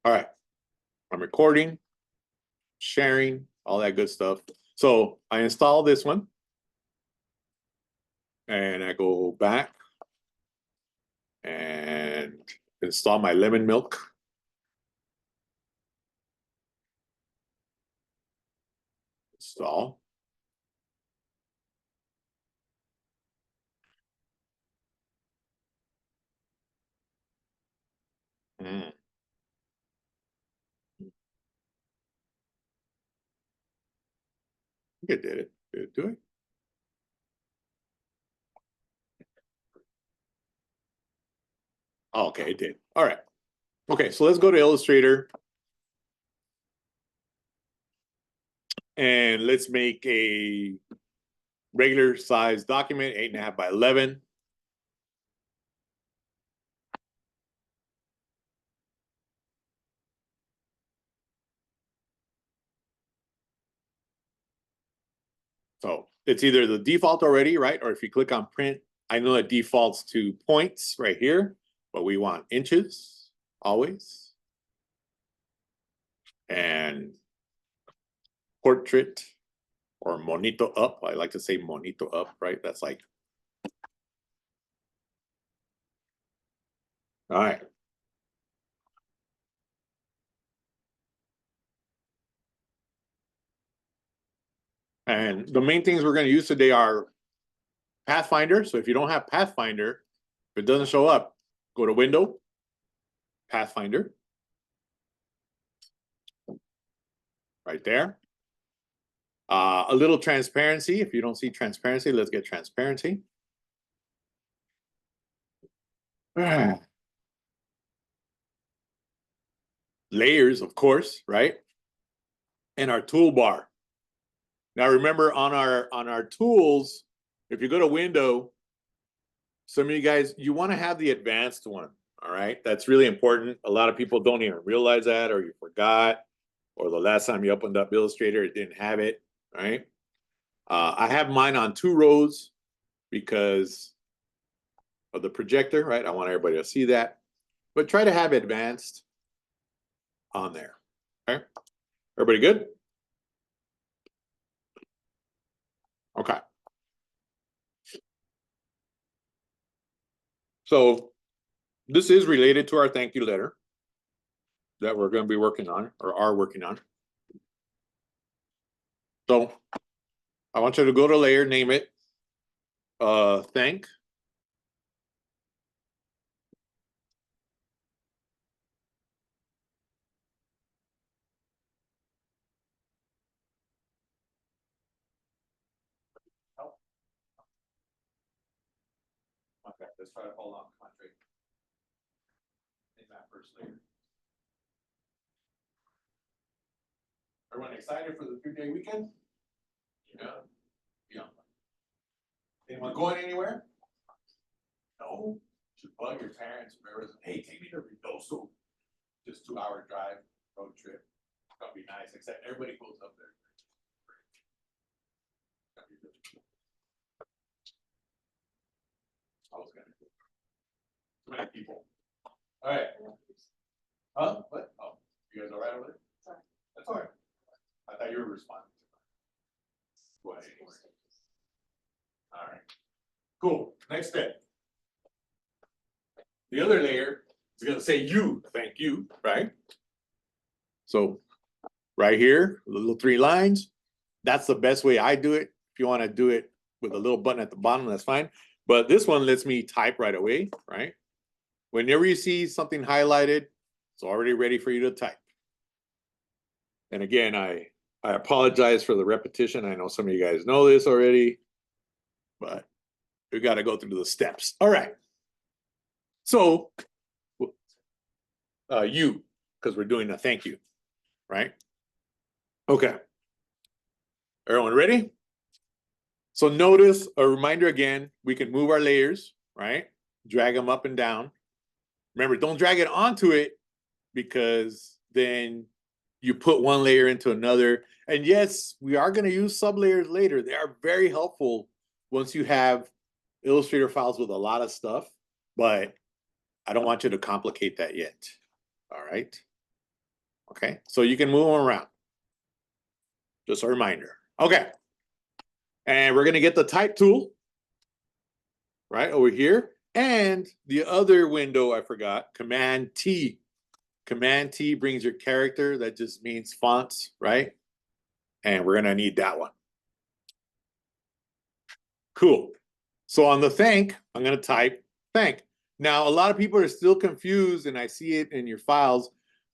All right, I'm recording, sharing, all that good stuff. So I install this one and I go back and install my lemon milk. Install. I think it did it. Did it do it? Oh, okay, it did. All right. Okay, so let's go to Illustrator. And let's make a regular size document, 8.5 by 11. So it's either the default already, right? Or if you click on print, I know it defaults to points right here, but we want inches always. And portrait or monito up. I like to say monito up, right? That's like, all right. And the main things we're going to use today are Pathfinder. So if you don't have Pathfinder, if it doesn't show up, go to Window, Pathfinder. Right there. A little transparency. If you don't see transparency, let's get transparency. Layers, of course, right? And our toolbar. Now remember on our tools, if you go to Window, some of you guys, you want to have the advanced one. All right. That's really important. A lot of people don't even realize that, or you forgot, or the last time you opened up Illustrator, it didn't have it. Right. I have mine on 2 rows because of the projector, right? I want everybody to see that, but try to have advanced on there. Okay. Everybody good? Okay. So this is related to our thank you letter that we're going to be working on or are working on. So I want you to go to layer, name it thank. Okay, let's try to hold on. Concentrate. In that first layer. Everyone excited for the 3-day weekend? Yeah. Yeah. Anyone going anywhere? No. Should bug your parents. Remember, hey, take me to Reynosa. Just 2-hour drive, road trip. It's gonna be nice, except everybody goes up there. I was gonna go. Too many people. All right. Huh? What? Oh, you guys all right over there? Sorry. That's all right. I thought you were responding. Go ahead. All right. Cool. Next step. The other layer is going to say you, thank you, right? So right here, the little 3 lines. That's the best way I do it. If you want to do it with a little button at the bottom, that's fine. But this one lets me type right away, right? Whenever you see something highlighted, it's already ready for you to type. And again, I apologize for the repetition. I know some of you guys know this already, but we got to go through the steps. All right. So you, because we're doing a thank you, right? Okay. Everyone ready? So notice a reminder again, we can move our layers, right? Drag them up and down. Remember, don't drag it onto it because then you put one layer into another. And yes, we are going to use sublayers later. They are very helpful once you have Illustrator files with a lot of stuff, but I don't want you to complicate that yet. All right. Okay, so you can move them around. Just a reminder. Okay, and we're gonna get the type tool right over here, and the other window I forgot, Command T. Command T brings your character. That just means fonts, right? And we're gonna need that one. Cool. So on the thank, I'm gonna type thank. Now, a lot of people are still confused, and I see it in your files.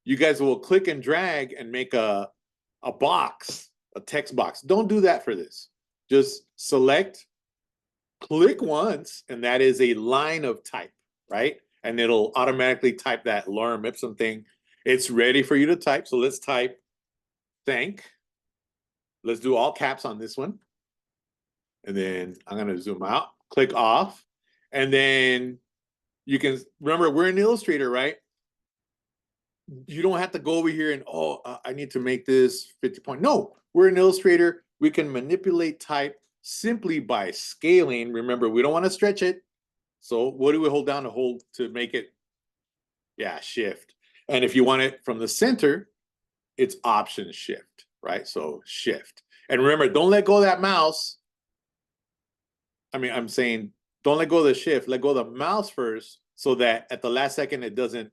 You guys will click and drag and make a box, a text box. Don't do that for this. Just select, click once, and that is a line of type, right? And it'll automatically type that lorem ipsum thing. It's ready for you to type. So let's type thank. Let's do all caps on this one. And then I'm going to zoom out, click off. And then you can remember we're in Illustrator, right? You don't have to go over here and, I need to make this 50 point. No, we're in Illustrator. We can manipulate type simply by scaling. Remember, we don't want to stretch it. So what do we hold down to make it? Yeah, shift. And if you want it from the center, it's option shift, right? So shift. And remember, don't let go of that mouse. I mean, I'm saying don't let go of the shift, let go of the mouse first so that at the last second it doesn't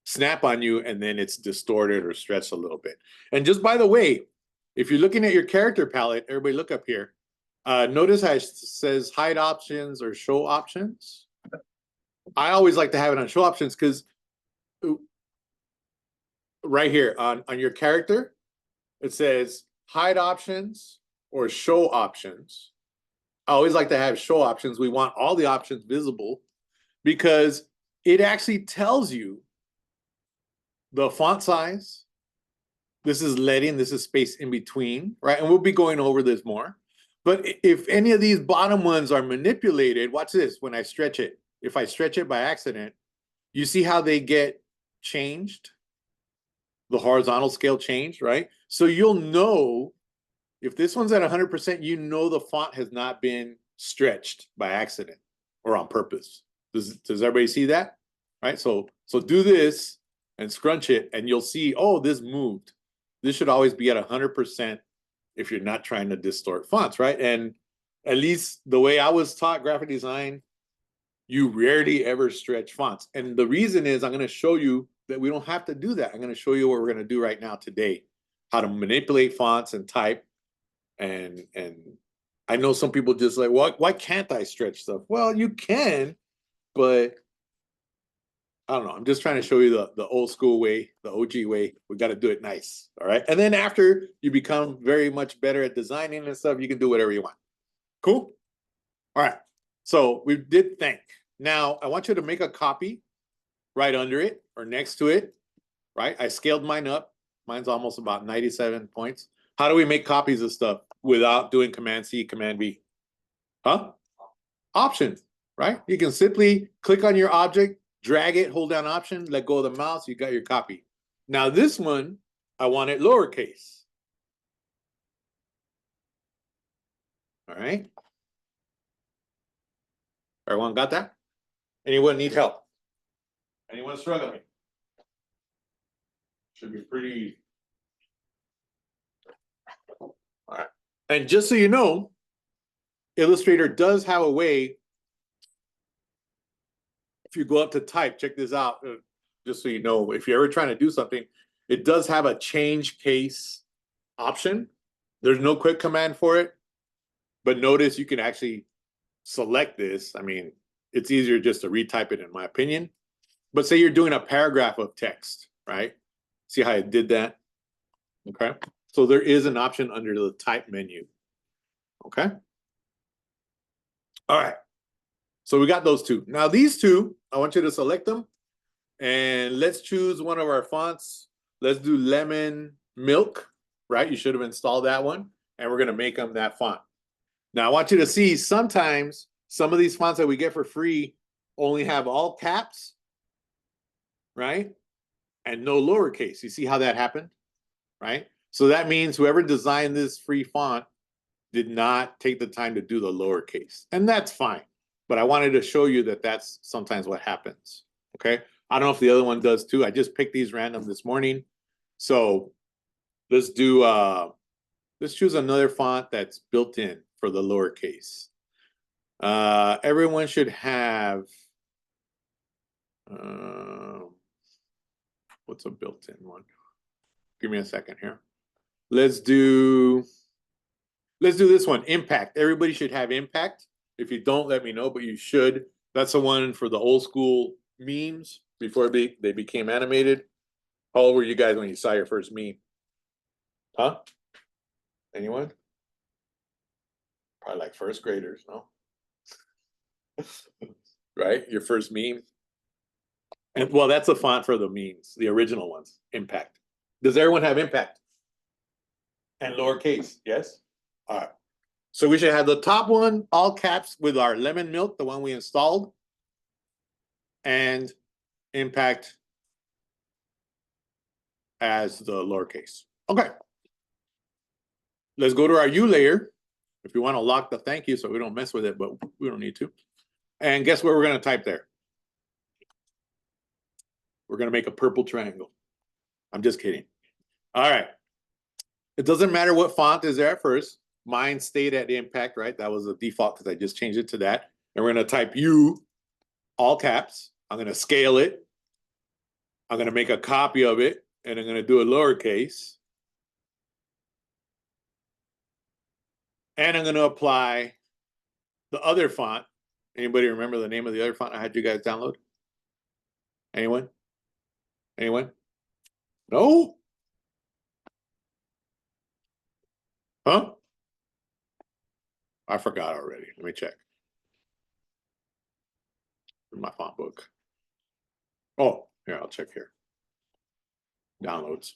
snap on you and then it's distorted or stretched a little bit. And just by the way, if you're looking at your character palette, everybody look up here. Notice how it says hide options or show options. I always like to have it on show options because right here on your character, it says hide options or show options. I always like to have show options. We want all the options visible because it actually tells you the font size. This is leading, this is space in between, right? And we'll be going over this more. But if any of these bottom ones are manipulated, watch this, when I stretch it. If I stretch it by accident, you see how they get changed? The horizontal scale changed, right? So you'll know if this one's at 100%, you know the font has not been stretched by accident or on purpose. Does everybody see that? Right? So do this and scrunch it, and you'll see, oh, this moved. This should always be at 100% if you're not trying to distort fonts, right? And at least the way I was taught graphic design, you rarely ever stretch fonts. And the reason is I'm going to show you that we don't have to do that. I'm going to show you what we're going to do right now today, how to manipulate fonts and type. And I know some people just like, well, why can't I stretch stuff? Well, you can, but I don't know. I'm just trying to show you the old school way, the OG way. We got to do it nice. All right. And then after you become very much better at designing and stuff, you can do whatever you want. Cool. All right. So we did thank. Now I want you to make a copy right under it or next to it. Right. I scaled mine up. Mine's almost about 97 points. How do we make copies of stuff without doing Command C, Command V? Huh? Options, right? You can simply click on your object, drag it, hold down Option, let go of the mouse, you got your copy. Now this one, I want it lowercase. All right. Everyone got that? Anyone need help? Anyone struggling? Should be pretty easy. All right. And just so you know, Illustrator does have a way. If you go up to type, check this out, just so you know, if you're ever trying to do something, it does have a change case option. There's no quick command for it, but notice you can actually select this. I mean, it's easier just to retype it in my opinion. But say you're doing a paragraph of text, right? See how I did that? Okay. So there is an option under the type menu. Okay. All right. So we got those two. Now these two, I want you to select them and let's choose one of our fonts. Let's do Lemon Milk, right? You should have installed that one. And we're going to make them that font. Now I want you to see sometimes some of these fonts that we get for free only have all caps, right? And no lowercase. You see how that happened, right? So that means whoever designed this free font did not take the time to do the lowercase. And that's fine. But I wanted to show you that that's sometimes what happens, okay? I don't know if the other one does too. I just picked these random this morning. So let's do let's choose another font that's built in for the lowercase. Everyone should have what's a built-in one? Give me a second here. Let's do this one, impact. Everybody should have impact. If you don't, let me know, but you should. That's the one for the old school memes before they became animated. How old were you guys when you saw your first meme? Huh? Anyone? Probably like first graders, no? Right? Your first meme? And well, that's the font for the memes, the original ones, impact. Does everyone have impact? And lowercase, yes? All right. So we should have the top one, all caps with our lemon milk, the one we installed, and impact as the lowercase. Okay. Let's go to our U layer. If you want to lock the thank you so we don't mess with it, but we don't need to. And guess what we're going to type there? We're going to make a purple triangle. I'm just kidding. All right. It doesn't matter what font is there at first. Mine stayed at impact, right? That was the default because I just changed it to that. And we're going to type U, all caps. I'm going to scale it. I'm going to make a copy of it, and I'm going to do a lowercase. And I'm going to apply the other font. Anybody remember the name of the other font I had you guys download? Anyone? Anyone? No? Huh? I forgot already. Let me check. In my font book. Oh, here, I'll check here. Downloads.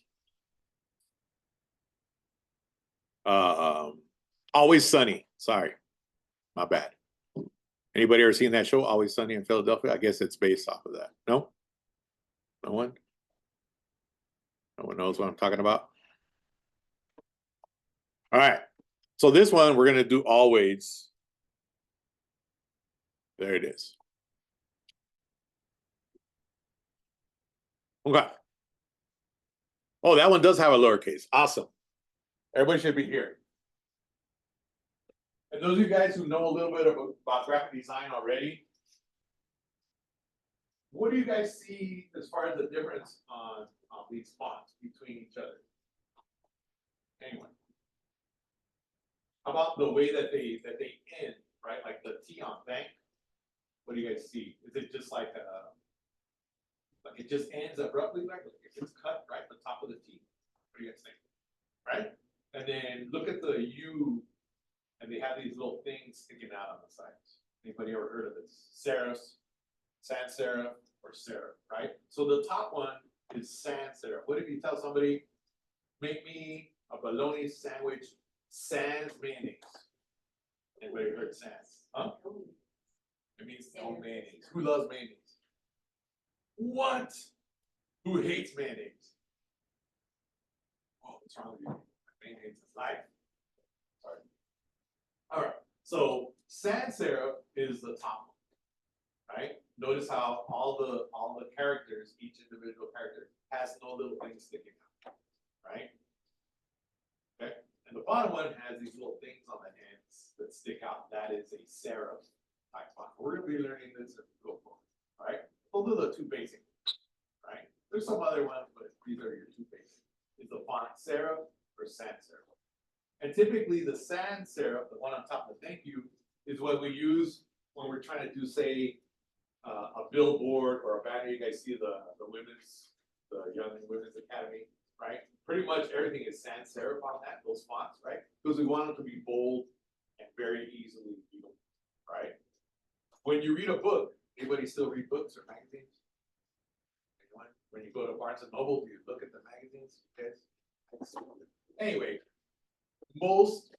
Always Sunny. Sorry. My bad. Anybody ever seen that show, Always Sunny in Philadelphia? I guess it's based off of that. No? No one? No one knows what I'm talking about? All right. So this one, we're going to do always. There it is. Okay. Oh, that one does have a lowercase. Awesome. Everybody should be here. And those of you guys who know a little bit about graphic design already, what do you guys see as far as the difference on these fonts between each other? Anyone? How about the way that they end, right? Like the T on thank. What do you guys see? Is it just like it just ends abruptly, like it gets cut right at the top of the T? What do you guys think? Right? And then look at the U, and they have these little things sticking out on the sides. Anybody ever heard of it? Serifs, sans serif, or serif, right? So the top one is sans serif. What if you tell somebody, make me a bologna sandwich sans mayonnaise? Anybody heard sans? Huh? It means no mayonnaise. Who loves mayonnaise? What? Who hates mayonnaise? Oh, what's wrong with you? Mayonnaise is life. Sorry. All right. So sans serif is the top one, right? Notice how all the characters, each individual character, has no little things sticking out, right? Okay. And the bottom one has these little things on the ends that stick out. That is a serif type font. We're going to be learning this as we go forward, right? Those are the two basic ones, right? There's some other ones, but these are your two basic. Is the font serif or sans serif? And typically the sans serif, the one on top of the thank you, is what we use when we're trying to do, say, a billboard or a banner. You guys see the Young Women's Academy, right? Pretty much everything is sans serif on that, those fonts, right? Because we want them to be bold and very easily readable, right? When you read a book, anybody still read books or magazines? Anyone? When you go to Barnes and Noble, do you look at the magazines? Yes. Anyway, most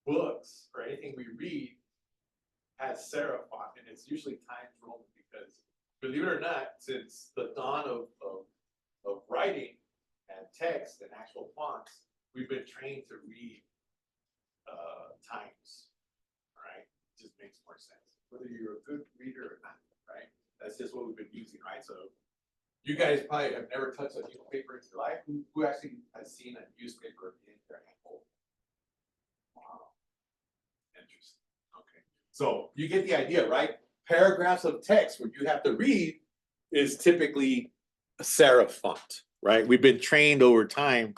books or anything we read has serif font, and it's usually Times Roman because, believe it or not, since the dawn of writing and text and actual fonts, we've been trained to read Times, right? It just makes more sense. Whether you're a good reader or not, right? That's just what we've been using, right? So You guys probably have never touched a newspaper in your life. Who actually has seen a newspaper in their hand? Wow. Interesting. Okay. So you get the idea, right? Paragraphs of text where you have to read is typically a serif font, right? We've been trained over time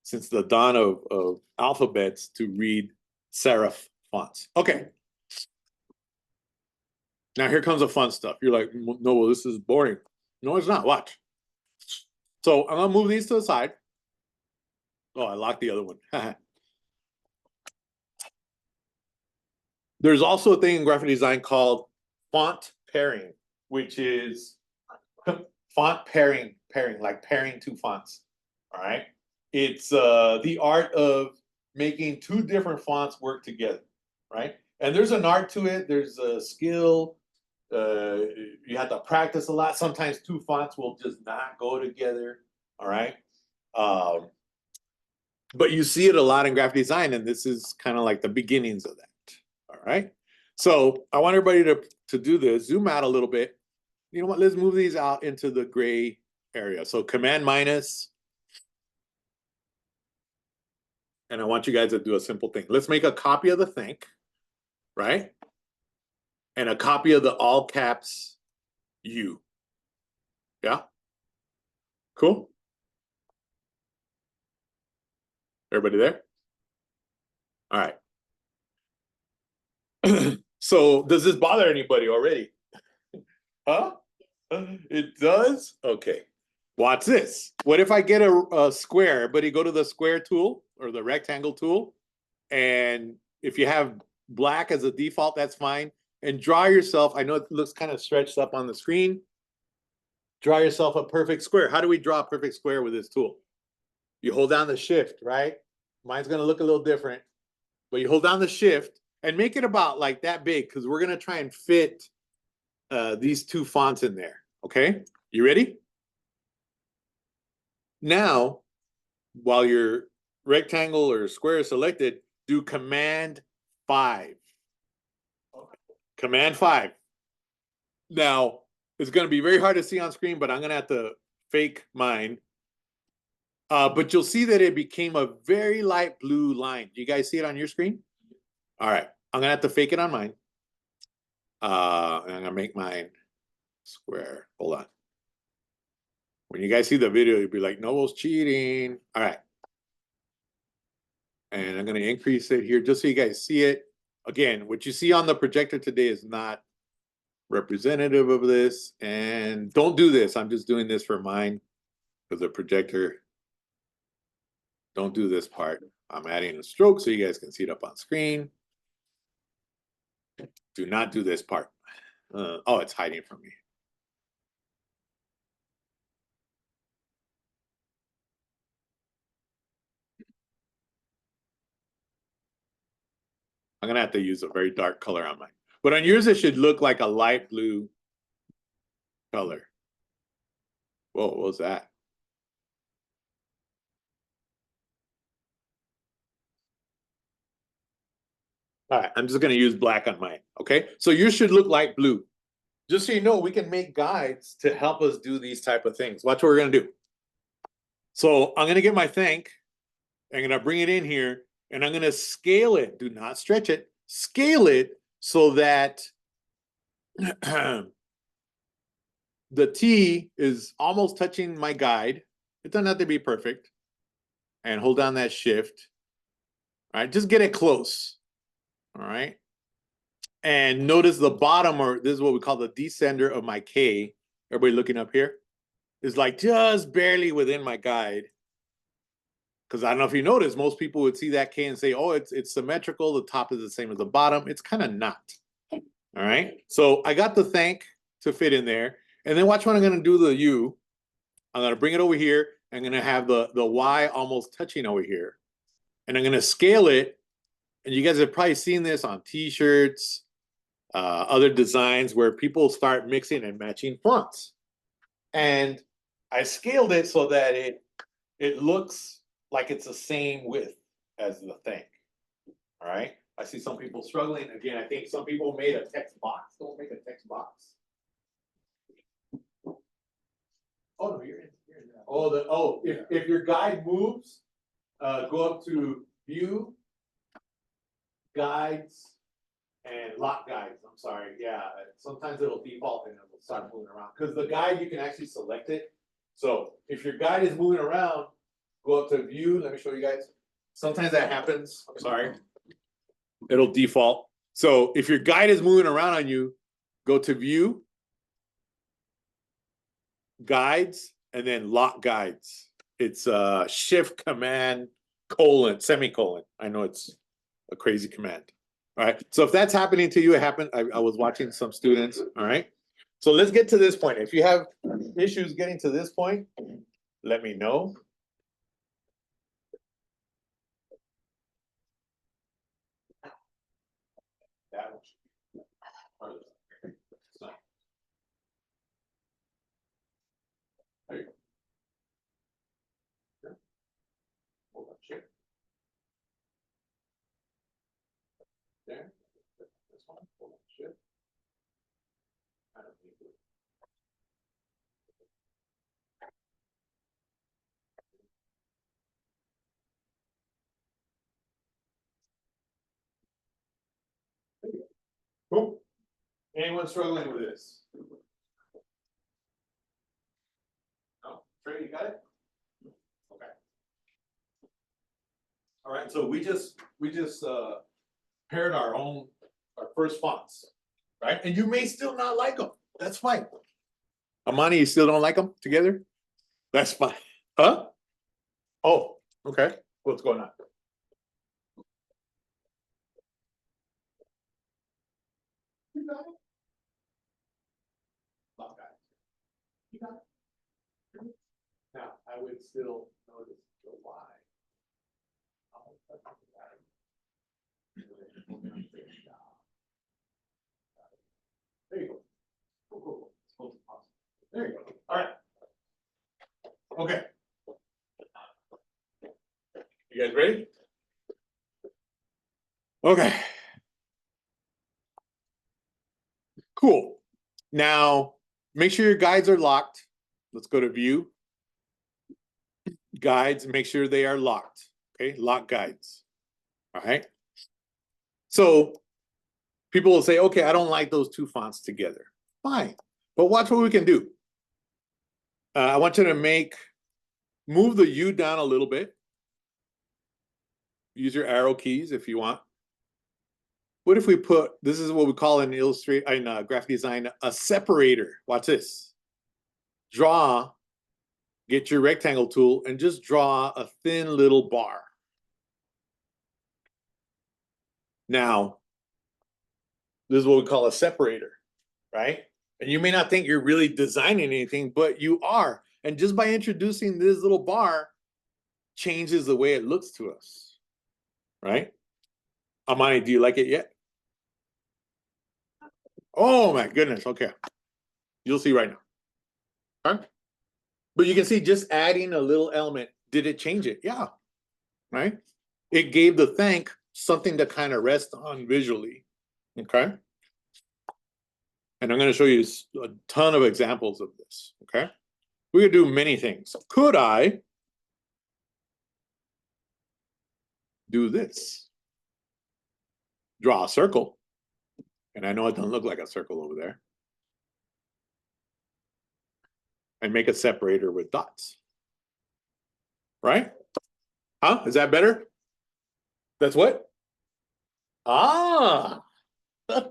since the dawn of alphabets to read serif fonts. Okay. Now here comes the fun stuff. You're like, no, well, this is boring. No, it's not. Watch. So I'm gonna move these to the side. Oh, I locked the other one. There's also a thing in graphic design called font pairing, which is font pairing, like pairing two fonts. All right. It's the art of making two different fonts work together, right? And there's an art to it. There's a skill. You have to practice a lot. Sometimes two fonts will just not go together. All right. But you see it a lot in graphic design, and this is kind of like the beginnings of that. All right. So I want everybody to do this. Zoom out a little bit. You know what? Let's move these out into the gray area. So Command minus. And I want you guys to do a simple thing. Let's make a copy of the think, right? And a copy of the all caps U. Yeah? Cool? Everybody there? All right. So does this bother anybody already? Huh? It does? Okay. Watch this. What if I get a square, but you go to the square tool or the rectangle tool, and if you have black as a default, that's fine. And draw yourself, I know it looks kind of stretched up on the screen. Draw yourself a perfect square. How do we draw a perfect square with this tool? You hold down the shift, right? Mine's gonna look a little different, but you hold down the shift and make it about like that big because we're gonna try and fit these two fonts in there, okay? You ready? Now, while your rectangle or square is selected, do Command 5. Command 5. Now, it's going to be very hard to see on screen, but I'm going to have to fake mine. But you'll see that it became a very light blue line. Do you guys see it on your screen? All right. I'm going to have to fake it on mine. And I'm going to make mine square. Hold on. When you guys see the video, you'll be like, Noel's cheating. All right. And I'm going to increase it here just so you guys see it. Again, what you see on the projector today is not representative of this. And don't do this. I'm just doing this for mine because the projector. Don't do this part. I'm adding a stroke so you guys can see it up on screen. Do not do this part. Oh, it's hiding from me. I'm going to have to use a very dark color on mine. But on yours, it should look like a light blue color. Whoa, what was that? All right, I'm just going to use black on mine. Okay, so yours should look light blue. Just so you know, we can make guides to help us do these type of things. Watch what we're going to do. So I'm going to get my thank. I'm going to bring it in here, and I'm going to scale it. Do not stretch it. Scale it so that the T is almost touching my guide. It doesn't have to be perfect. And hold down that shift. All right, just get it close. All right. And notice the bottom, or this is what we call the descender of my K. Everybody looking up here is like just barely within my guide. Because I don't know if you notice, most people would see that K and say, oh, it's symmetrical. The top is the same as the bottom. It's kind of not. All right. So I got the thank to fit in there. And then watch when I'm going to do the U. I'm going to bring it over here. I'm going to have the Y almost touching over here. And I'm going to scale it. And you guys have probably seen this on T-shirts, other designs where people start mixing and matching fonts. And I scaled it so that it looks like it's the same width as the thing. All right. I see some people struggling. Again, I think some people made a text box. Don't make a text box. If your guide moves, go up to view, guides, and lock guides. I'm sorry. Yeah, sometimes it'll default and it'll start moving around. Because the guide, you can actually select it. So if your guide is moving around, go up to view. Let me show you guys. Sometimes that happens. I'm sorry. It'll default. So if your guide is moving around on you, go to view, guides, and then lock guides. It's shift command colon semicolon. I know it's a crazy command. All right. So if that's happening to you, it happened. I was watching some students. All right. So let's get to this point. If you have issues getting to this point, let me know. That one. There you go. Hold on, shift. There. This one. Hold on, shift. I don't need to. Cool. Anyone struggling with this? No? Trey, you got it? Okay. All right, so we just paired our first fonts, right? And you may still not like them. That's fine. Amani, you still don't like them together? That's fine. Huh? Oh, okay. What's going on? You got it. Lock guys. You got it. Now, I would still notice the Y. There you go. Cool, cool. There you go. All right. Okay. You guys ready? Okay. Cool. Now, make sure your guides are locked. Let's go to view. Guides, make sure they are locked. Okay, lock guides. All right. So people will say, okay, I don't like those two fonts together. Fine. But watch what we can do. I want you to move the U down a little bit. Use your arrow keys if you want. What if we put, this is what we call in graphic design, a separator. Watch this. Draw, get your rectangle tool and just draw a thin little bar. Now, this is what we call a separator, right? And you may not think you're really designing anything, but you are. And just by introducing this little bar, changes the way it looks to us, right? Amani, do you like it yet? Oh my goodness, okay. You'll see right now. Okay? But you can see just adding a little element, did it change it? Yeah, right? It gave the thank something to kind of rest on visually, okay? And I'm going to show you a ton of examples of this, okay? We could do many things. Could I do this? Draw a circle. And I know it doesn't look like a circle over there. And make a separator with dots. Right? Huh? Is that better? That's what? Ah! All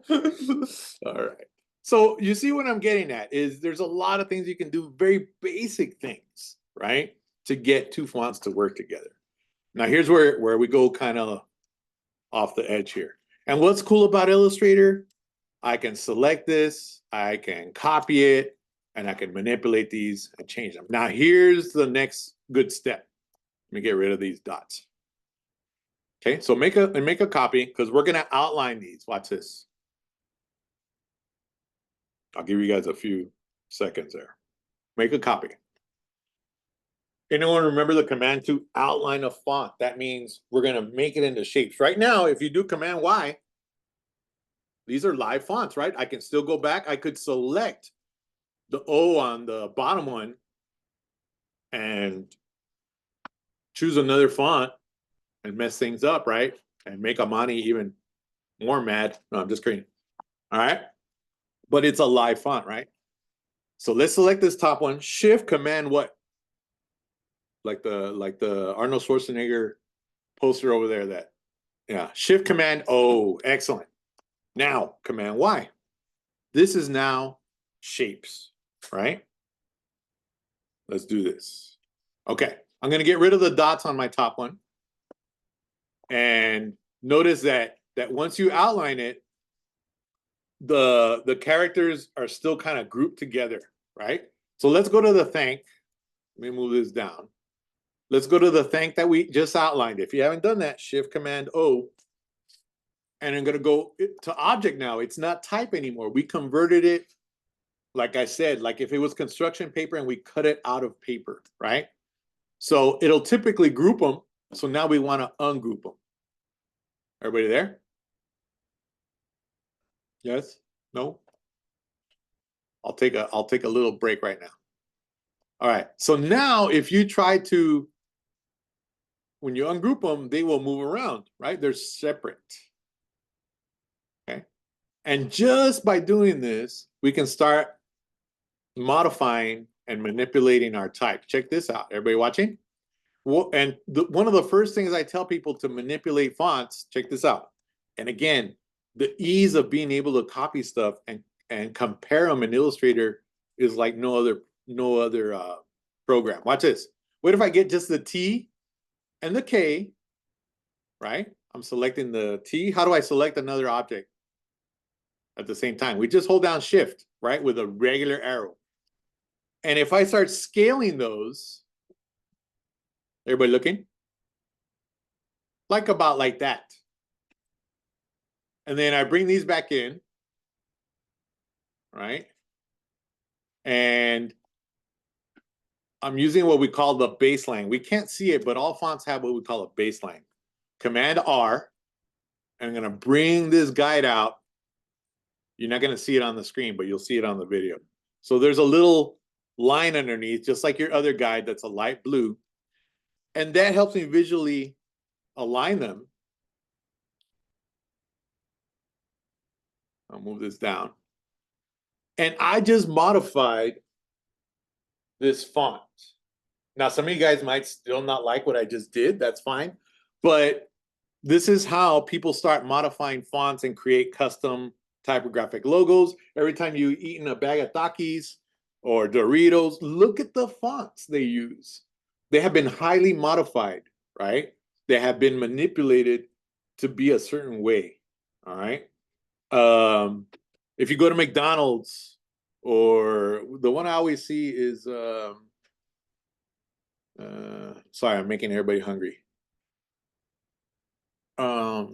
right. So you see what I'm getting at is there's a lot of things you can do, very basic things, right? To get two fonts to work together. Now here's where we go kind of off the edge here. And what's cool about Illustrator, I can select this, I can copy it, and I can manipulate these and change them. Now here's the next good step. Let me get rid of these dots. Okay, so make a copy because we're gonna outline these. Watch this. I'll give you guys a few seconds there. Make a copy. Anyone remember the command to outline a font? That means we're gonna make it into shapes. Right now, if you do command Y, these are live fonts, right? I can still go back. I could select the O on the bottom one and choose another font and mess things up, right? And make Amani even more mad. No, I'm just kidding. All right. But it's a live font, right? So let's select this top one. Shift Command what? Like the Arnold Schwarzenegger poster over there. That yeah. Shift Command O. Excellent. Now Command Y. This is now shapes, right? Let's do this. Okay. I'm going to get rid of the dots on my top one. And notice that once you outline it, the characters are still kind of grouped together, right? So let's go to the thank. Let me move this down. Let's go to the thank that we just outlined. If you haven't done that, Shift Command O. And I'm going to go to object now. It's not type anymore. We converted it, like I said, like if it was construction paper and we cut it out of paper, right? So it'll typically group them. So now we want to ungroup them. Everybody there? Yes? No? I'll take a little break right now. All right. So now if you try to, when you ungroup them, they will move around, right? They're separate. Okay. And just by doing this, we can start modifying and manipulating our type. Check this out. Everybody watching? And one of the first things I tell people to manipulate fonts, check this out. And again, the ease of being able to copy stuff and compare them in Illustrator is like no other program. Watch this. What if I get just the T and the K, right? I'm selecting the T. How do I select another object at the same time? We just hold down Shift, right, with a regular arrow. And if I start scaling those, everybody looking? Like about like that. And then I bring these back in, right? And I'm using what we call the baseline. We can't see it, but all fonts have what we call a baseline. Command R, and I'm going to bring this guide out. You're not going to see it on the screen, but you'll see it on the video. So there's a little line underneath, just like your other guide that's a light blue. And that helps me visually align them. I'll move this down. And I just modified this font. Now, some of you guys might still not like what I just did. That's fine. But this is how people start modifying fonts and create custom typographic logos. Every time you eat in a bag of Takis or Doritos, look at the fonts they use. They have been highly modified, right? They have been manipulated to be a certain way, all right? If you go to McDonald's, or the one I always see is, sorry, I'm making everybody hungry. God,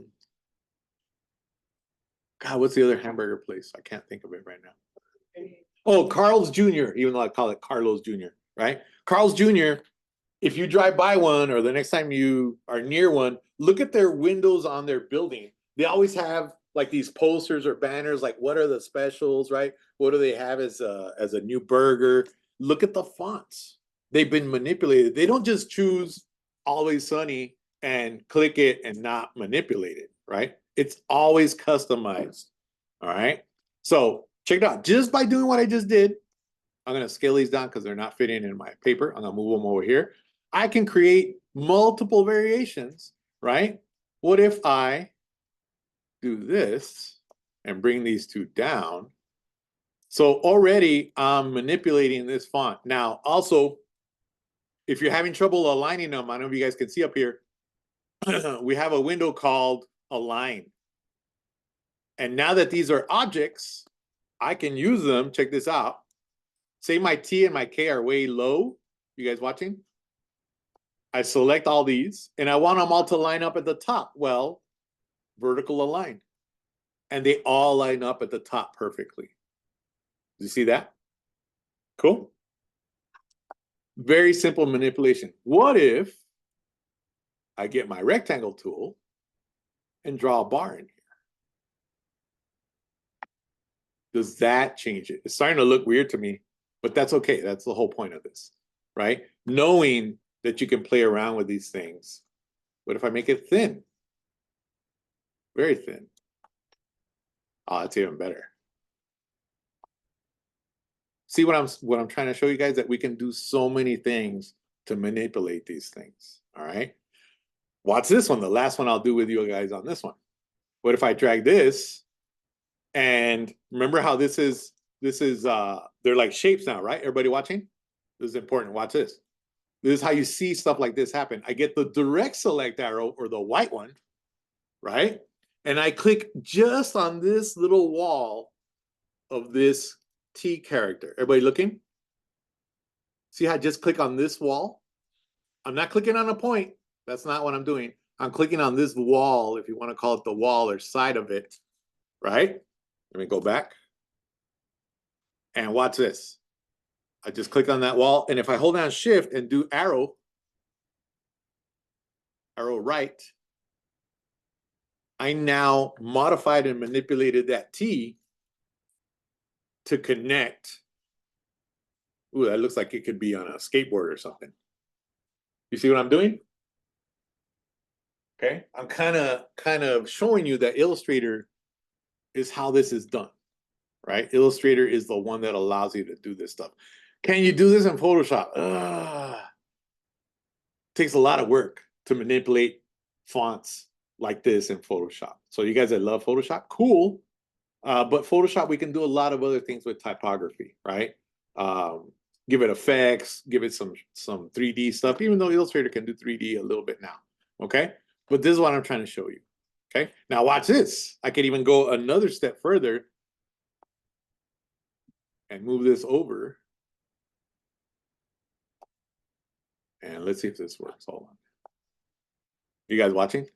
what's the other hamburger place? I can't think of it right now. Oh, Carl's Jr., even though I call it Carlos Jr., right? Carl's Jr., if you drive by one or the next time you are near one, look at their windows on their building. They always have like these posters or banners, like what are the specials, right? What do they have as a new burger? Look at the fonts. They've been manipulated. They don't just choose Always Sunny and click it and not manipulate it, right? It's always customized, all right? So check it out. Just by doing what I just did, I'm going to scale these down because they're not fitting in my paper. I'm going to move them over here. I can create multiple variations, right? What if I do this and bring these two down? So already I'm manipulating this font. Now, also, if you're having trouble aligning them, I don't know if you guys can see up here, we have a window called Align. And now that these are objects, I can use them. Check this out. Say my T and my K are way low. You guys watching? I select all these and I want them all to line up at the top. Well, vertical align. And they all line up at the top perfectly. You see that? Cool. Very simple manipulation. What if I get my rectangle tool and draw a bar in here? Does that change it? It's starting to look weird to me, but that's okay. That's the whole point of this. right? Knowing that you can play around with these things. What if I make it thin? Very thin. Oh, it's even better. See what I'm trying to show you guys, that we can do so many things to manipulate these things. All right. Watch this one, the last one I'll do with you guys on this one. What if I drag this, and remember how this is they're like shapes now, right? Everybody watching? This is important. Watch this. This is how you see stuff like this happen. I get the direct select arrow, or the white one, right? And I click just on this little wall of this T character. Everybody looking? See how I just click on this wall? I'm not clicking on a point. That's not what I'm doing. I'm clicking on this wall, if you want to call it the wall or side of it, right? Let me go back. And watch this. I just click on that wall. And if I hold down shift and do arrow right, I now modified and manipulated that T to connect. Ooh, that looks like it could be on a skateboard or something. You see what I'm doing? Okay, I'm kind of showing you that Illustrator is how this is done, right? Illustrator is the one that allows you to do this stuff. Can you do this in Photoshop? Takes a lot of work to manipulate fonts like this in Photoshop. So you guys that love Photoshop, cool. But Photoshop, we can do a lot of other things with typography, right? Give it effects, give it some 3D stuff, even though Illustrator can do 3D a little bit now, okay? But this is what I'm trying to show you, okay? Now watch this. I could even go another step further and move this over. And let's see if this works. Hold on. You guys watching?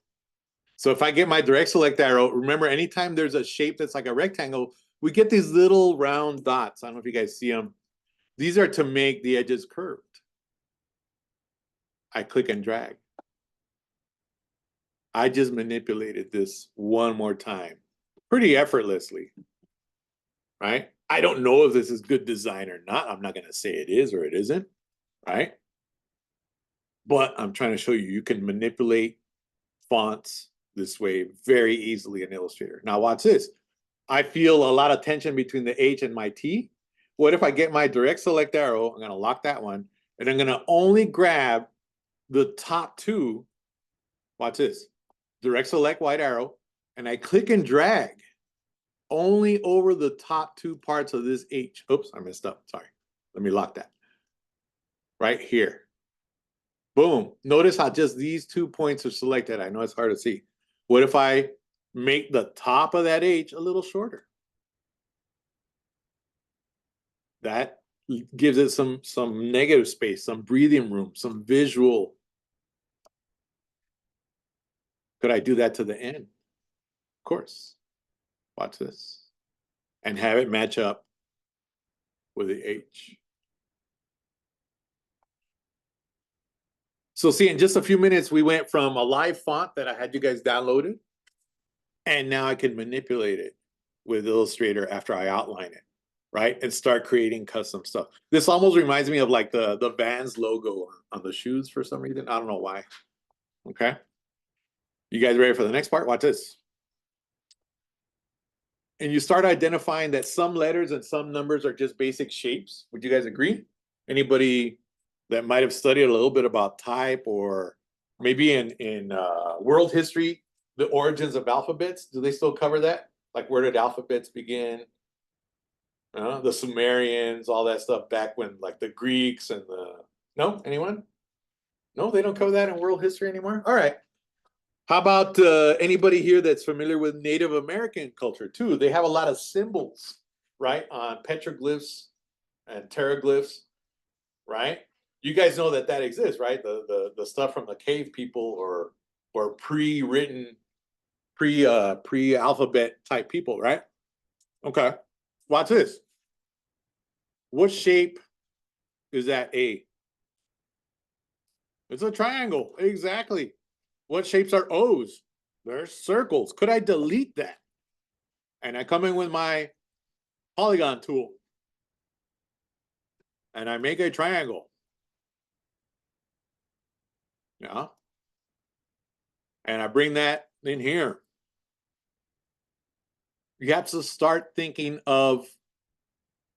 So if I get my direct select arrow, remember, anytime there's a shape that's like a rectangle, we get these little round dots. I don't know if you guys see them. These are to make the edges curved. I click and drag. I just manipulated this one more time, pretty effortlessly, right? I don't know if this is good design or not. I'm not going to say it is or it isn't, right? But I'm trying to show you, you can manipulate fonts this way very easily in Illustrator. Now watch this. I feel a lot of tension between the H and my T. What if I get my direct select arrow? I'm going to lock that one, and I'm going to only grab the top two. Watch this. Direct select white arrow, and I click and drag only over the top two parts of this H. Oops, I messed up. Sorry. Let me lock that. Right here. Boom. Notice how just these 2 points are selected. I know it's hard to see. What if I make the top of that H a little shorter? That gives it some negative space, some breathing room, some visual. Could I do that to the end? Of course. Watch this. And have it match up with the H. So see, in just a few minutes, we went from a live font that I had you guys downloaded, and now I can manipulate it with Illustrator after I outline it, right? And start creating custom stuff. This almost reminds me of like the Vans logo on the shoes for some reason. I don't know why. Okay. You guys ready for the next part? Watch this. And you start identifying that some letters and some numbers are just basic shapes. Would you guys agree? Anybody that might have studied a little bit about type, or maybe in world history, the origins of alphabets, do they still cover that? Like, where did alphabets begin? The Sumerians, all that stuff back when, like the Greeks and no, anyone? No, they don't cover that in world history anymore. All right. How about anybody here that's familiar with Native American culture too? They have a lot of symbols, right, on petroglyphs and pteroglyphs, right? You guys know that exists, right? The stuff from the cave people, or pre-written, pre-alphabet type people, right? Okay. Watch this. What shape is that A? It's a triangle. Exactly. What shapes are O's? They're circles. Could I delete that? And I come in with my polygon tool, and I make a triangle. Yeah. And I bring that in here. You have to start thinking of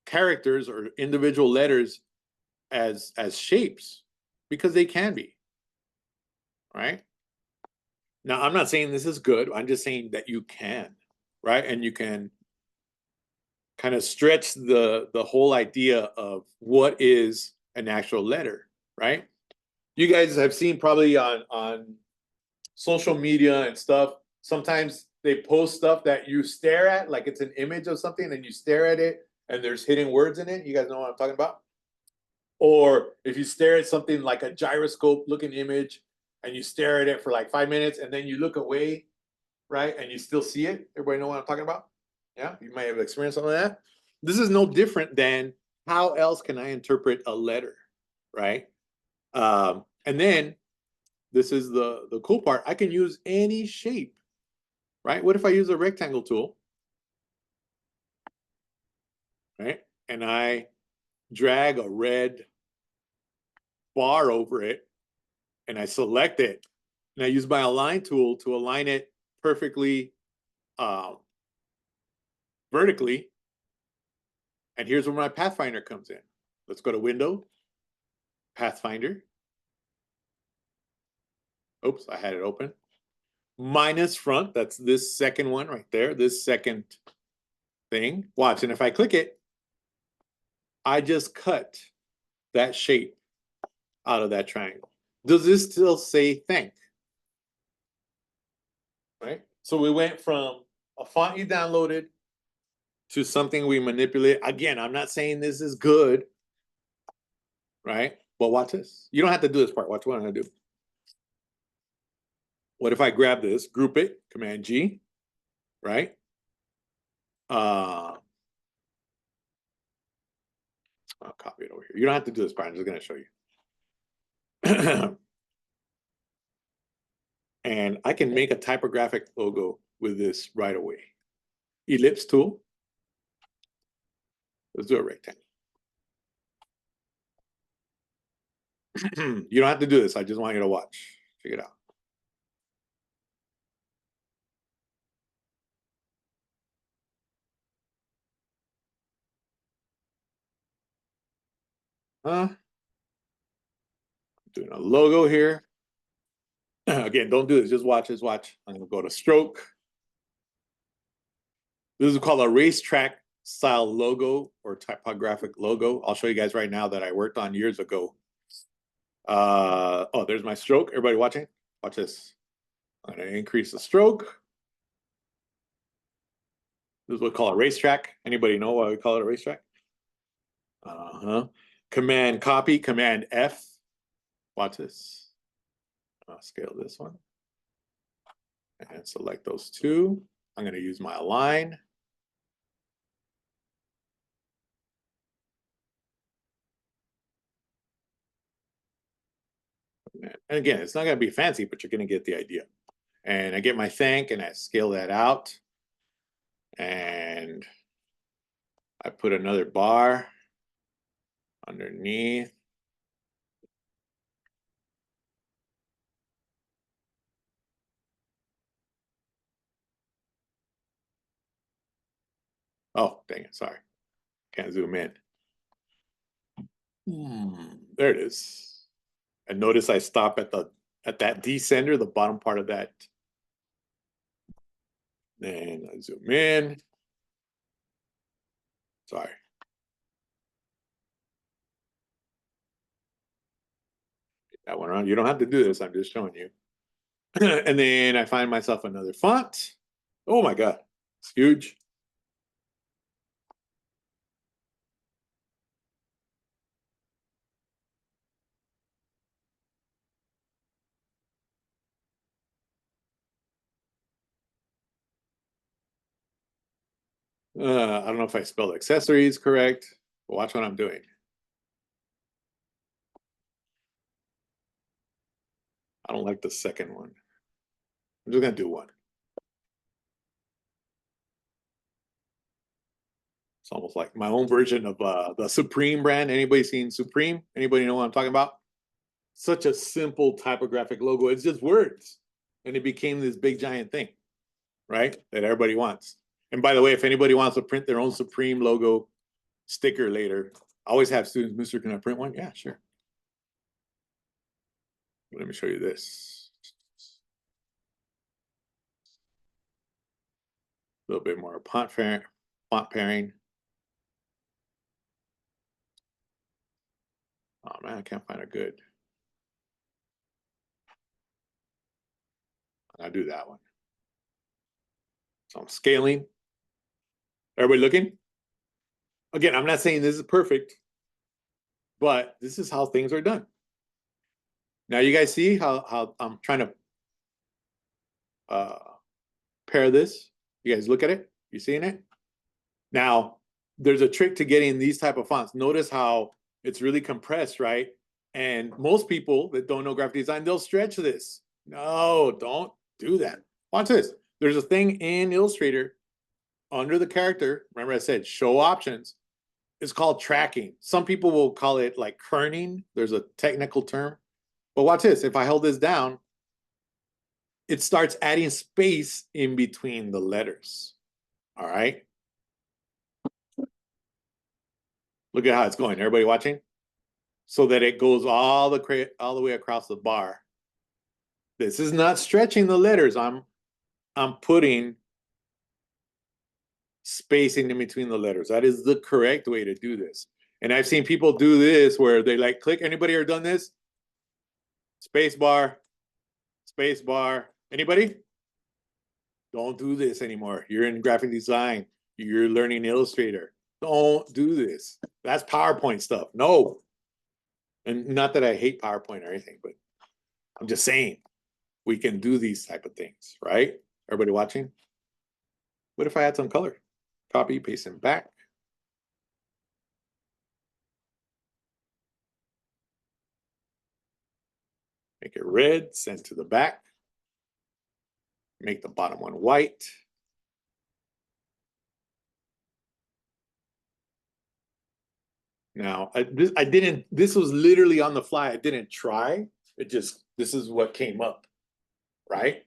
characters or individual letters as shapes because they can be, right? Now, I'm not saying this is good. I'm just saying that you can, right? And you can kind of stretch the whole idea of what is an actual letter, right? You guys have seen probably on social media and stuff. Sometimes they post stuff that you stare at, like it's an image of something, and you stare at it, and there's hidden words in it. You guys know what I'm talking about? Or if you stare at something like a gyroscope looking image, and you stare at it for like 5 minutes, and then you look away, right, and you still see it. Everybody know what I'm talking about? Yeah, you might have experienced some of that. This is no different than how else can I interpret a letter, right? And then this is the cool part. I can use any shape, right? What if I use a rectangle tool, right? And I drag a red bar over it and I select it. And I use my align tool to align it perfectly uh, vertically. And here's where my Pathfinder comes in. Let's go to Window, Pathfinder. Oops, I had it open. Minus front, that's this second one right there, this second thing. Watch, and if I click it, I just cut that shape out of that triangle. Does this still say thank? Right? So we went from a font you downloaded to something we manipulate. Again, I'm not saying this is good, right? But watch this. You don't have to do this part. Watch what I'm gonna do. What if I grab this, group it, Command G, right? I'll copy it over here. You don't have to do this part. I'm just gonna show you. And I can make a typographic logo with this right away. Ellipse tool. Let's do a rectangle. You don't have to do this. I just want you to watch. Check it out. Doing a logo here. Again, don't do this. Just watch this. Watch. I'm going to go to stroke. This is called a racetrack style logo or typographic logo. I'll show you guys right now that I worked on years ago. Oh, there's my stroke. Everybody watching? Watch this. I'm going to increase the stroke. This is what we call a racetrack. Anybody know why we call it a racetrack? Command copy, Command F. Watch this. I'll scale this one. And select those two. I'm going to use my align. And again, it's not going to be fancy, but you're going to get the idea. And I get my thank and I scale that out. And I put another bar underneath. Oh, dang it. Sorry. Can't zoom in. There it is. And notice I stop at that descender, the bottom part of that. Then I zoom in. Sorry. That one around. You don't have to do this. I'm just showing you. And then I find myself another font. Oh my God. It's huge. I don't know if I spelled accessories correct, but watch what I'm doing. I don't like the second one. I'm just gonna do one. It's almost like my own version of the Supreme brand. Anybody seen Supreme? Anybody know what I'm talking about? such a simple typographic logo. It's just words. And it became this big giant thing, right? That everybody wants. And by the way, if anybody wants to print their own Supreme logo sticker later, I always have students, Mr. Can I print one? Yeah, sure. Let me show you this. A little bit more font pairing. Oh man, I can't find a good. I'll do that one. So I'm scaling. Everybody looking? Again, I'm not saying this is perfect, but this is how things are done. Now you guys see how I'm trying to pair this? You guys look at it? You seeing it? Now, there's a trick to getting these type of fonts. Notice how it's really compressed, right? And most people that don't know graphic design, they'll stretch this. No, don't do that. Watch this. There's a thing in Illustrator under the character. Remember I said show options. It's called tracking. Some people will call it like kerning. There's a technical term. But watch this. If I hold this down, it starts adding space in between the letters. All right. Look at how it's going. Everybody watching? So that it goes all the way across the bar. This is not stretching the letters. I'm putting spacing in between the letters. That is the correct way to do this. And I've seen people do this where they like click. Anybody ever done this? Space bar, space bar. Anybody? Don't do this anymore. You're in graphic design. You're learning Illustrator. Don't do this. That's PowerPoint stuff. No. And not that I hate PowerPoint or anything, but I'm just saying we can do these type of things, right? Everybody watching? What if I add some color? Copy, paste, and back. Make it red, send to the back. Make the bottom one white. Now, this was literally on the fly. I didn't try. This is what came up, right?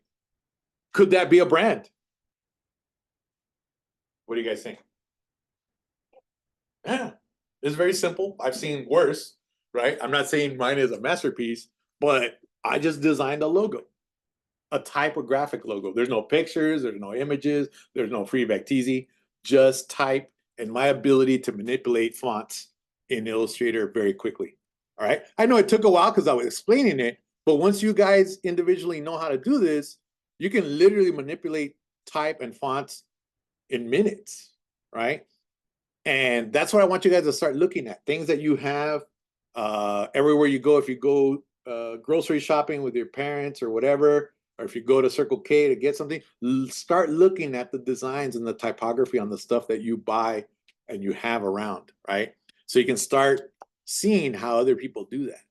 Could that be a brand? What do you guys think? Yeah, it's very simple. I've seen worse, right? I'm not saying mine is a masterpiece, but I just designed a logo, a typographic logo. There's no pictures, there's no images, there's no free Vecteezy, just type and my ability to manipulate fonts in Illustrator very quickly. All right. I know it took a while because I was explaining it, but once you guys individually know how to do this, you can literally manipulate type and fonts in minutes, right? And that's what I want you guys to start looking at. Things that you have everywhere you go. If you go grocery shopping with your parents or whatever, or if you go to Circle K to get something, start looking at the designs and the typography on the stuff that you buy and you have around, right? So you can start seeing how other people do that,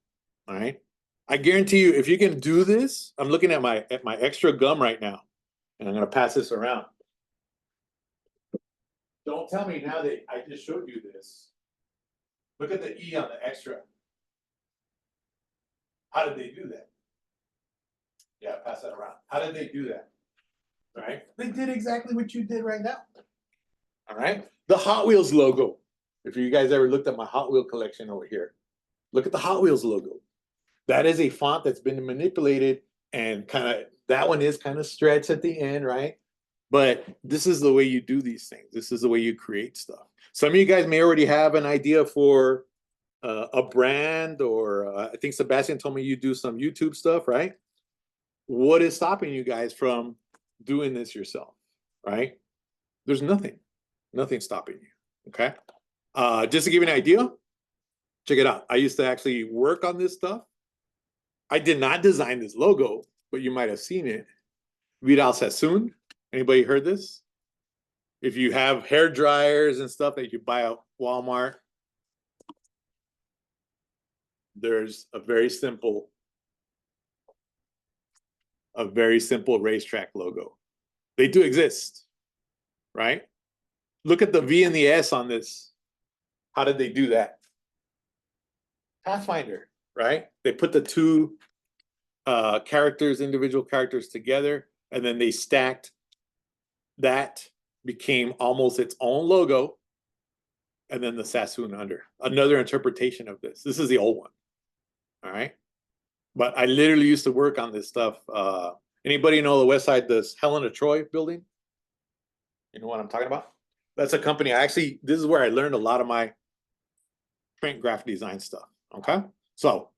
all right? I guarantee you, if you can do this, I'm looking at my extra gum right now, and I'm gonna pass this around. Don't tell me now that I just showed you this. Look at the E on the extra. How did they do that? Yeah, pass that around. How did they do that? All right. They did exactly what you did right now. All right. The Hot Wheels logo. If you guys ever looked at my Hot Wheel collection over here, look at the Hot Wheels logo. That is a font that's been manipulated and that one is kind of stretched at the end, right? But this is the way you do these things. This is the way you create stuff. Some of you guys may already have an idea for a brand, or I think Sebastian told me you do some YouTube stuff, right? What is stopping you guys from doing this yourself, right? There's nothing stopping you, okay? Just to give you an idea, check it out. I used to actually work on this stuff. I did not design this logo, but you might have seen it. Vidal Sassoon. Anybody heard this? If you have hair dryers and stuff that you buy at Walmart, there's a very simple racetrack logo. They do exist, right? Look at the V and the S on this. How did they do that? Pathfinder, right? They put the two individual characters together, and then they stacked. That became almost its own logo, and then the Sassoon under. Another interpretation of this. This is the old one. All right. But I literally used to work on this stuff. Anybody know the West Side, this Helen of Troy building? You know what I'm talking about? That's a company. This is where I learned a lot of my print graphic design stuff. Okay. So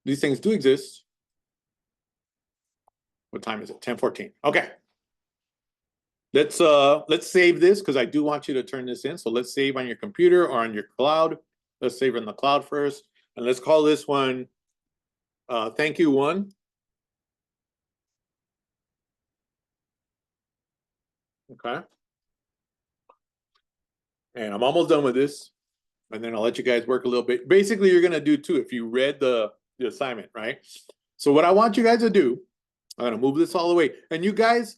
these things do exist. What time is it? 10:14. Okay. Let's save this because I do want you to turn this in. So let's save on your computer or on your cloud. Let's save in the cloud first. And let's call this one thank you one. Okay. And I'm almost done with this. And then I'll let you guys work a little bit. Basically, you're gonna do two if you read the assignment, right? So what I want you guys to do, I'm gonna move this all the way. And you guys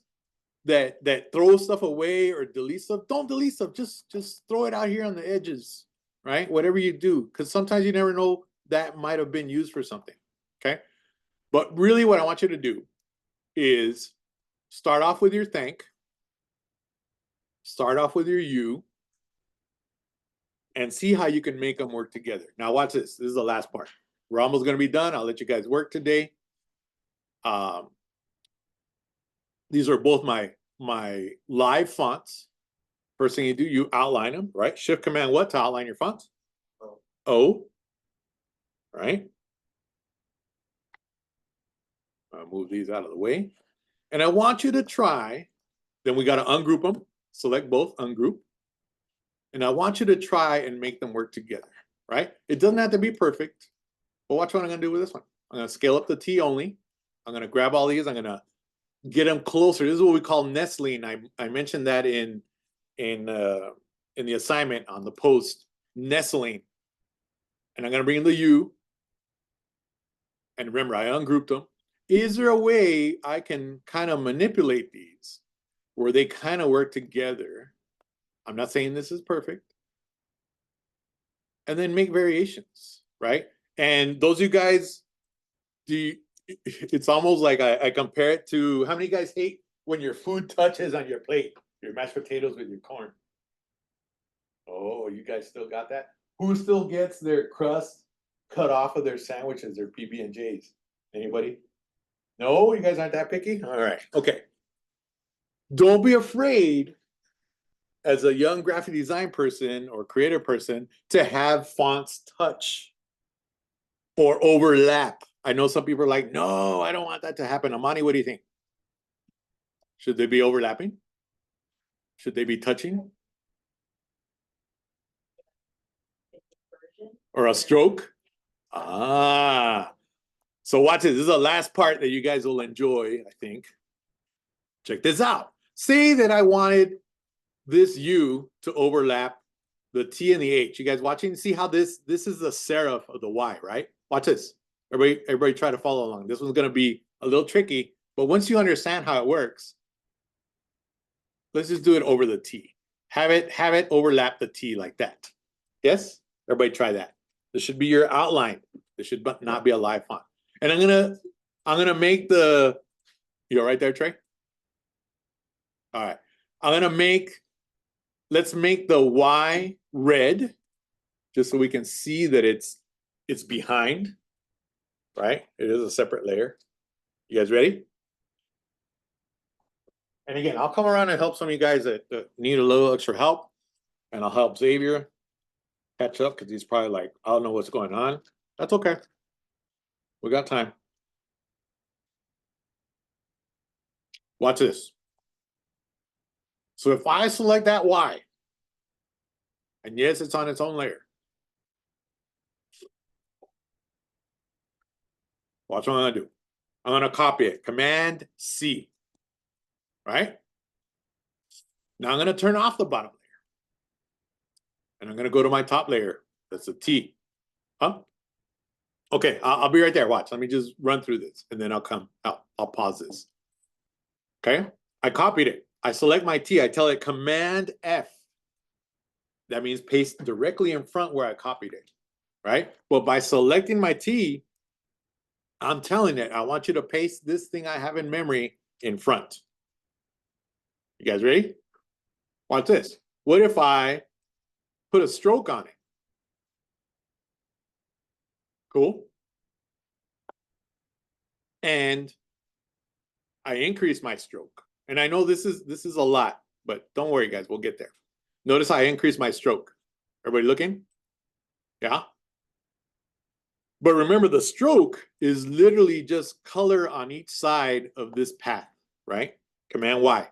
that throw stuff away or delete stuff, don't delete stuff. Just throw it out here on the edges, right? Whatever you do, because sometimes you never know that might have been used for something. Okay. But really what I want you to do is start off with your thank, start off with your you, and see how you can make them work together. Now watch this. This is the last part. We're almost going to be done. I'll let you guys work today. These are both my live fonts. First thing you do, you outline them, right? Shift Command what to outline your fonts? O, right? I'll move these out of the way. And I want you to try, then we got to ungroup them. Select both, ungroup. And I want you to try and make them work together, right? It doesn't have to be perfect, but watch what I'm going to do with this one. I'm going to scale up the T only. I'm going to grab all these. I'm going to get them closer. This is what we call nestling. I mentioned that in the assignment on the post, nestling. And I'm going to bring in the U. And remember, I ungrouped them. Is there a way I can kind of manipulate these where they kind of work together? I'm not saying this is perfect. And then make variations, right? And those of you guys, it's almost like I compare it to, how many guys hate when your food touches on your plate, your mashed potatoes with your corn? Oh, you guys still got that? Who still gets their crust cut off of their sandwiches, their PB&Js? Anybody? No, you guys aren't that picky? All right, okay. Don't be afraid as a young graphic design person or creative person to have fonts touch or overlap. I know some people are like, no, I don't want that to happen. Amani, what do you think? Should they be overlapping? Should they be touching? Or a stroke? Ah. So watch this. This is the last part that you guys will enjoy, I think. Check this out. Say that I wanted this U to overlap the T and the H. You guys watching? See how this is the serif of the Y, right? Watch this. Everybody try to follow along. This one's going to be a little tricky, but once you understand how it works, let's just do it over the T. Have it overlap the T like that. Yes? Everybody try that. This should be your outline. This should not be a live font. And I'm gonna make the, you all right there, Trey? All right. Let's make the Y red, just so we can see that it's behind, right? It is a separate layer. You guys ready? And again, I'll come around and help some of you guys that need a little extra help, and I'll help Xavier catch up because he's probably like, I don't know what's going on. That's okay. We got time. Watch this. So if I select that Y, and yes, it's on its own layer. Watch what I'm gonna do. I'm gonna copy it, Command C, right? Now I'm gonna turn off the bottom layer. And I'm gonna go to my top layer. That's a T. Huh? Okay, I'll be right there. Watch, let me just run through this and then I'll come out. I'll pause this. Okay, I copied it. I select my T, I tell it Command F. That means paste directly in front where I copied it. right? But by selecting my T, I'm telling it, I want you to paste this thing I have in memory in front. You guys ready? Watch this. What if I put a stroke on it? Cool. And I increase my stroke. And I know this is a lot, but don't worry, guys, we'll get there. Notice I increase my stroke. Everybody looking? Yeah. But remember, the stroke is literally just color on each side of this path, right? Command Y.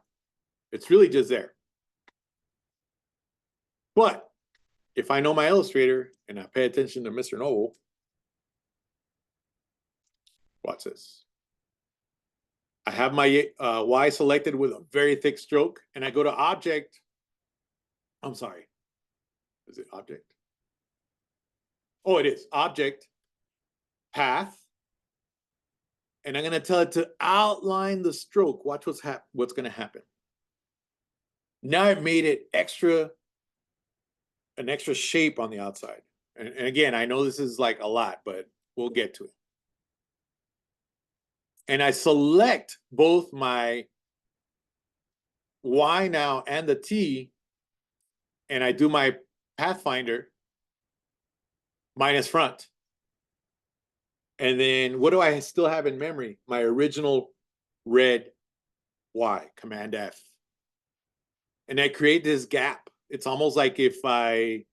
It's really just there. But if I know my Illustrator and I pay attention to Mr. Noble, watch this. I have my Y selected with a very thick stroke, and I go to Object. I'm sorry. Is it Object? Oh, it is. Object, Path. And I'm going to tell it to outline the stroke. Watch what's going to happen. Now I've made it an extra shape on the outside. And again, I know this is like a lot, but we'll get to it. And I select both my Y now and the T, and I do my Pathfinder minus front. And then what do I still have in memory? My original red Y, Command F. And I create this gap. It's almost like if I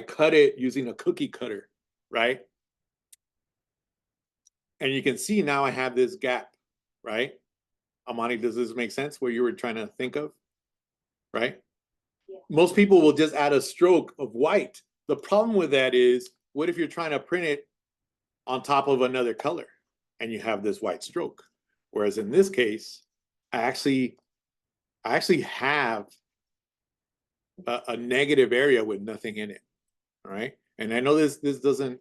cut it using a cookie cutter, right? And you can see now I have this gap, right? Amani, does this make sense? What you were trying to think of, right? Yeah. Most people will just add a stroke of white. The problem with that is, what if you're trying to print it on top of another color and you have this white stroke? Whereas in this case, I actually have a negative area with nothing in it, all right? And I know this doesn't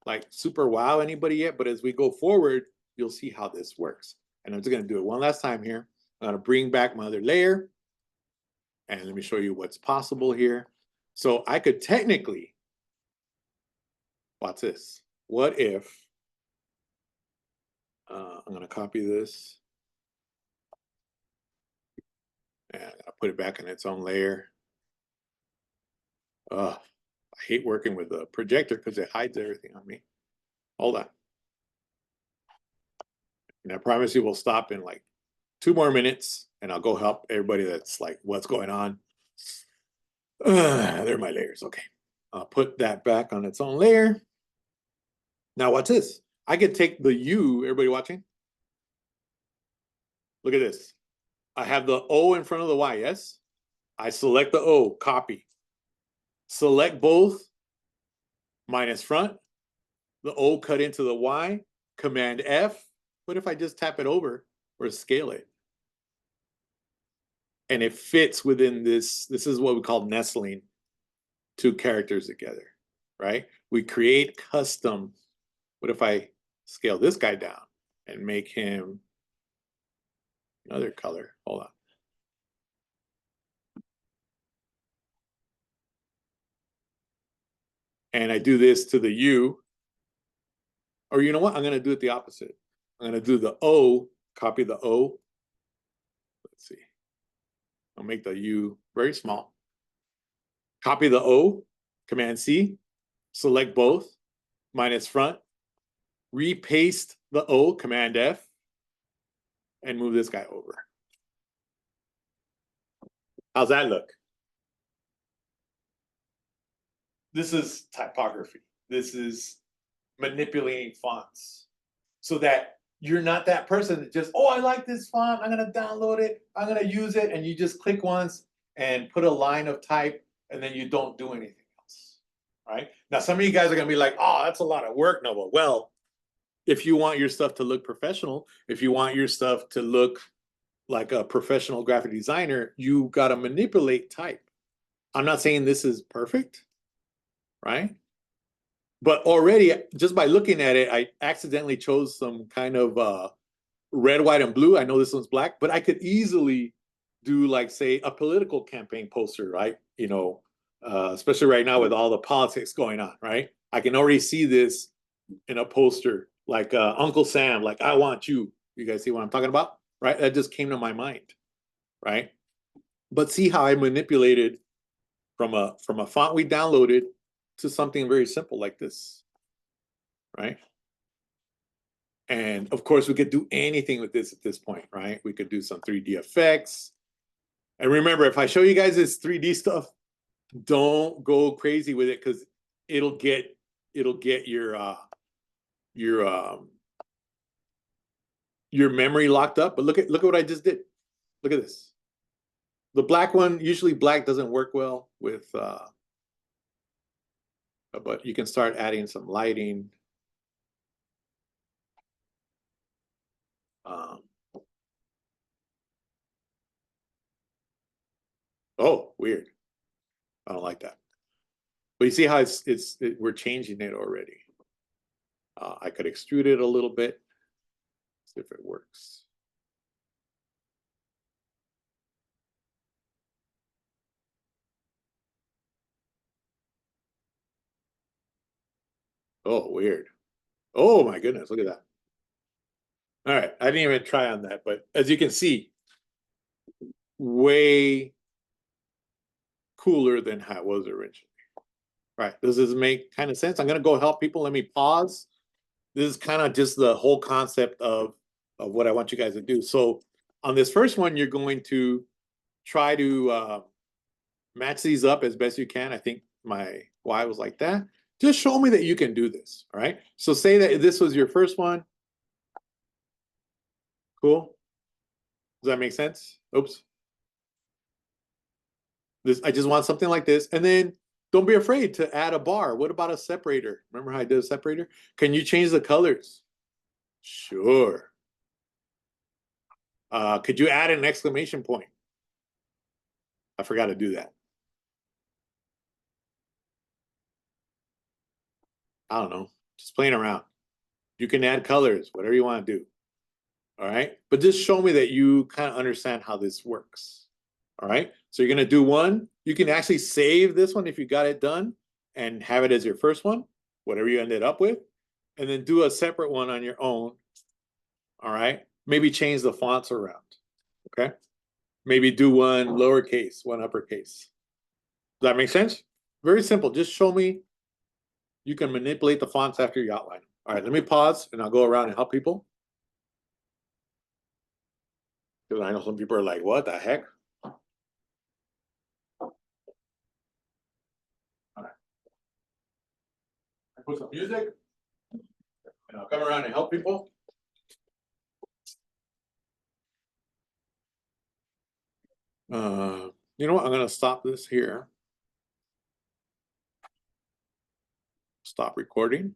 like super wow anybody yet, but as we go forward, you'll see how this works. And I'm just gonna do it one last time here. I'm gonna bring back my other layer, and let me show you what's possible here. So I could technically, watch this. What if, I'm gonna copy this, and I'll put it back in its own layer. I hate working with a projector because it hides everything on me. Hold on. And I promise you we'll stop in like 2 more minutes and I'll go help everybody that's like, what's going on? They're my layers. Okay. I'll put that back on its own layer. Now watch this. I could take the U, everybody watching? Look at this. I have the O in front of the Y, yes? I select the O, copy. Select both, minus front, the O cut into the Y, Command F. What if I just tap it over or scale it? And it fits within this is what we call nestling 2 characters together, right? We create custom. What if I scale this guy down and make him another color? Hold on. And I do this to the U. Or you know what? I'm going to do it the opposite. I'm going to do the O, copy the O. Let's see. I'll make the U very small. Copy the O, Command C, select both, minus front, repaste the O, Command F, and move this guy over. How's that look? This is typography. This is manipulating fonts so that you're not that person that just, oh, I like this font, I'm gonna download it, I'm gonna use it, and you just click once and put a line of type and then you don't do anything else, right? Now, some of you guys are gonna be like, oh, that's a lot of work, Noah. Well, if you want your stuff to look professional, if you want your stuff to look like a professional graphic designer, you gotta manipulate type. I'm not saying this is perfect, right? But already, just by looking at it, I accidentally chose some kind of red, white, and blue. I know this one's black, but I could easily do like, say, a political campaign poster, right? You know, especially right now with all the politics going on, right? I can already see this in a poster, like Uncle Sam, like I want you. You guys see what I'm talking about? Right? That just came to my mind, right? But see how I manipulated from a font we downloaded to something very simple like this, right? And of course, we could do anything with this at this point, right? We could do some 3D effects. And remember, if I show you guys this 3D stuff, don't go crazy with it because it'll get your your memory locked up. But look at what I just did. Look at this. The black one, usually black doesn't work well with but you can start adding some lighting. Um, oh, weird. I don't like that. But you see how we're changing it already. I could extrude it a little bit, see if it works. Oh, weird. Oh my goodness, look at that. All right, I didn't even try on that, but as you can see, way cooler than how it was originally. Right, does this make kind of sense? I'm gonna go help people. Let me pause. This is kind of just the whole concept of what I want you guys to do. So on this first one, you're going to try to match these up as best you can. I think my Y was like that. Just show me that you can do this, all right? So say that this was your first one. Cool. Does that make sense? Oops. This, I just want something like this. And then don't be afraid to add a bar. What about a separator? Remember how I did a separator? Can you change the colors? Sure. Could you add an exclamation point? I forgot to do that. I don't know. Just playing around. You can add colors, whatever you want to do. All right. But just show me that you kind of understand how this works. All right. So you're going to do one. You can actually save this one if you got it done and have it as your first one, whatever you ended up with. And then do a separate one on your own. All right. Maybe change the fonts around. Okay. Maybe do one lowercase, one uppercase. Does that make sense? Very simple. Just show me you can manipulate the fonts after you outline them. All right, let me pause and I'll go around and help people. Because I know some people are like, what the heck? All right. I put some music and I'll come around and help people. You know what? I'm going to stop this here. Stop recording.